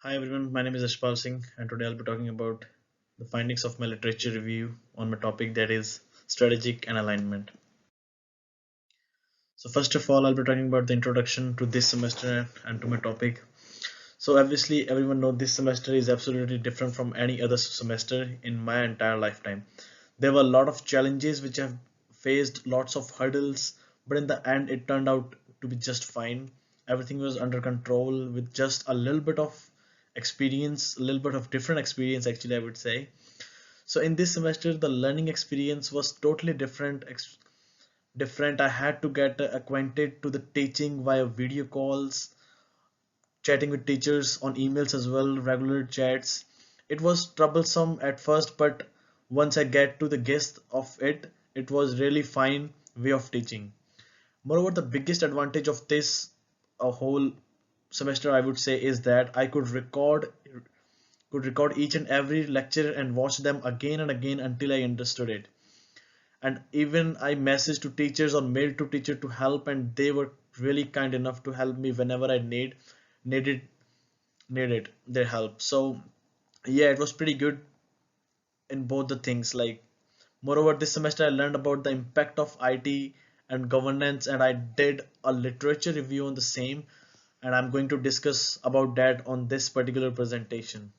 Hi everyone, my name is Ashpal Singh, and today I'll be talking about the findings of my literature review on my topic, that is strategic and alignment. So first of all, I'll be talking about the introduction to this semester and to my topic. So obviously everyone knows this semester is absolutely different from any other semester in my entire lifetime. There were a lot of challenges which I've faced, lots of hurdles, but in the end it turned out to be just fine. Everything was under control with just a little bit of experience, a little bit of different experience actually I would say. So in this semester the learning experience was totally different. I had to get acquainted to the teaching via video calls, chatting with teachers on emails as well, regular chats. It was troublesome at first, but once I get to the gist of it, it was really fine way of teaching. Moreover, the biggest advantage of this a whole semester I would say is that I could record each and every lecture and watch them again and again until I understood it. And even I messaged to teachers or mailed to teacher to help, and they were really kind enough to help me whenever I needed needed their help. So yeah, it was pretty good in both the things. Like moreover, this semester I learned about the impact of IT and governance, and I did a literature review on the same, and I'm going to discuss about that on this particular presentation.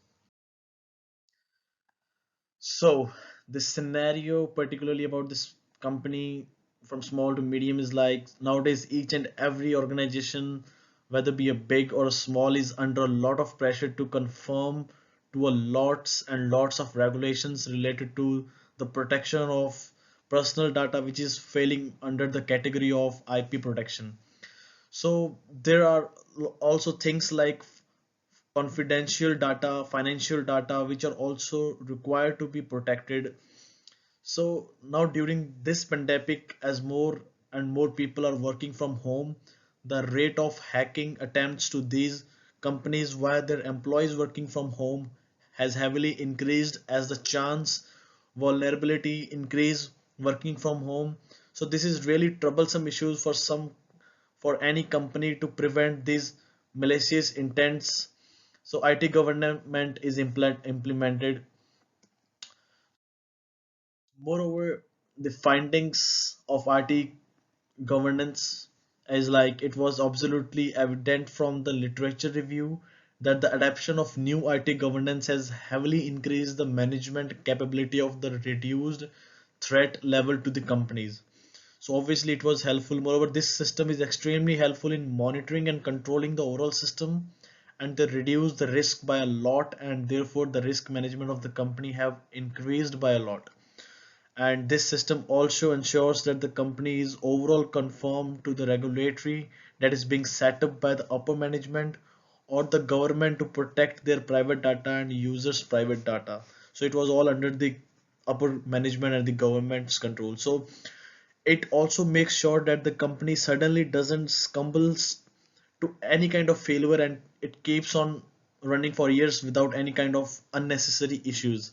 So this scenario, particularly about this company from small to medium, is like nowadays each and every organization, whether be a big or a small, is under a lot of pressure to conform to a lots and lots of regulations related to the protection of personal data, which is falling under the category of IP protection. So there are also things like confidential data, financial data, which are also required to be protected. So now during this pandemic, as more and more people are working from home, the rate of hacking attempts to these companies via their employees working from home has heavily increased as the chance vulnerability increase working from home. So this is really troublesome issues for any company to prevent these malicious intents. So IT government is implemented. Moreover, the findings of IT governance is like it was absolutely evident from the literature review that the adoption of new IT governance has heavily increased the management capability of the reduced threat level to the companies. So obviously it was helpful. Moreover, this system is extremely helpful in monitoring and controlling the overall system, and they reduce the risk by a lot, and therefore the risk management of the company have increased by a lot. And this system also ensures that the company is overall conform to the regulatory that is being set up by the upper management or the government to protect their private data and users private data. So it was all under the upper management and the government's control. So it also makes sure that the company suddenly doesn't stumbles to any kind of failure, and it keeps on running for years without any kind of unnecessary issues.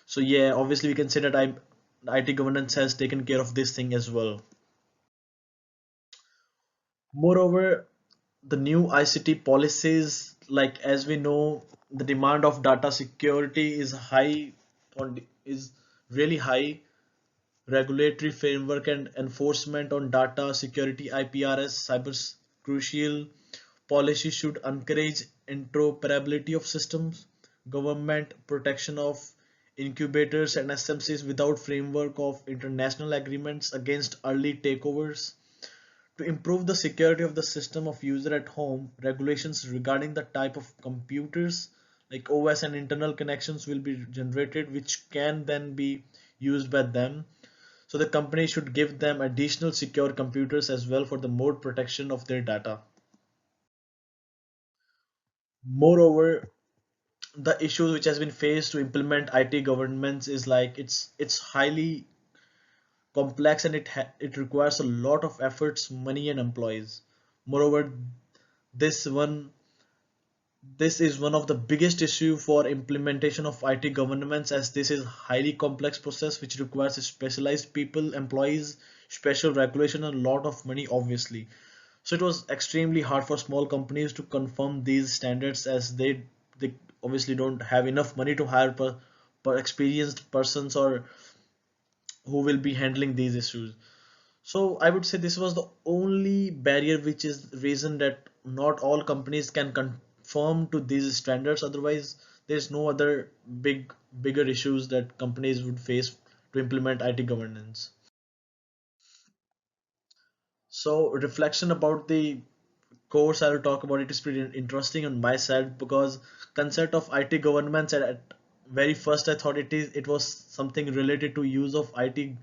So yeah, obviously we can say that IT governance has taken care of this thing as well. Moreover, the new ICT policies, like as we know, the demand of data security is high, or is really high. Regulatory framework and enforcement on data security, IPRS, cyber crucial. Policy should encourage interoperability of systems, government protection of incubators and SMCs without framework of international agreements against early takeovers. To improve the security of the system of user at home, regulations regarding the type of computers like OS and internal connections will be generated, which can then be used by them. So the company should give them additional secure computers as well for the more protection of their data. Moreover, the issues which has been faced to implement IT governments is like it's highly complex, and it requires a lot of efforts, money, and employees. Moreover, this one this is one of the biggest issue for implementation of IT governments, as this is highly complex process which requires specialized people, employees, special regulation, and a lot of money obviously. So it was extremely hard for small companies to confirm these standards, as they they obviously don't have enough money to hire per experienced persons or who will be handling these issues. So I would say this was the only barrier, which is the reason that not all companies can conform to these standards. Otherwise, there's no other bigger issues that companies would face to implement IT governance. So reflection about the course I will talk about, it is pretty interesting on my side, because concept of IT governance at very first I thought it was something related to use of IT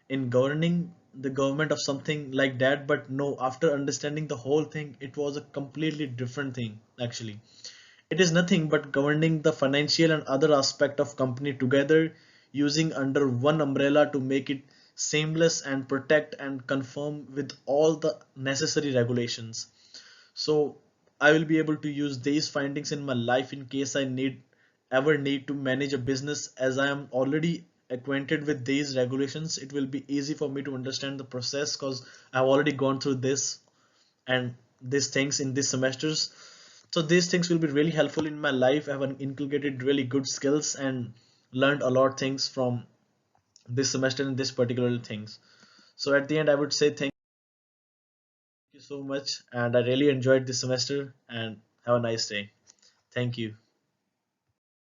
in governing the government of something like that. But no, after understanding the whole thing, it was a completely different thing actually. It is nothing but governing the financial and other aspect of company together, using under one umbrella to make it seamless and protect and conform with all the necessary regulations. So I will be able to use these findings in my life in case I need to manage a business. As I am already acquainted with these regulations, it will be easy for me to understand the process because I've already gone through this and these things in these semesters. So these things will be really helpful in my life. I have inculcated really good skills and learned a lot things from this semester and this particular things. So at the end, I would say thank you so much, and I really enjoyed this semester, and have a nice day. Thank you.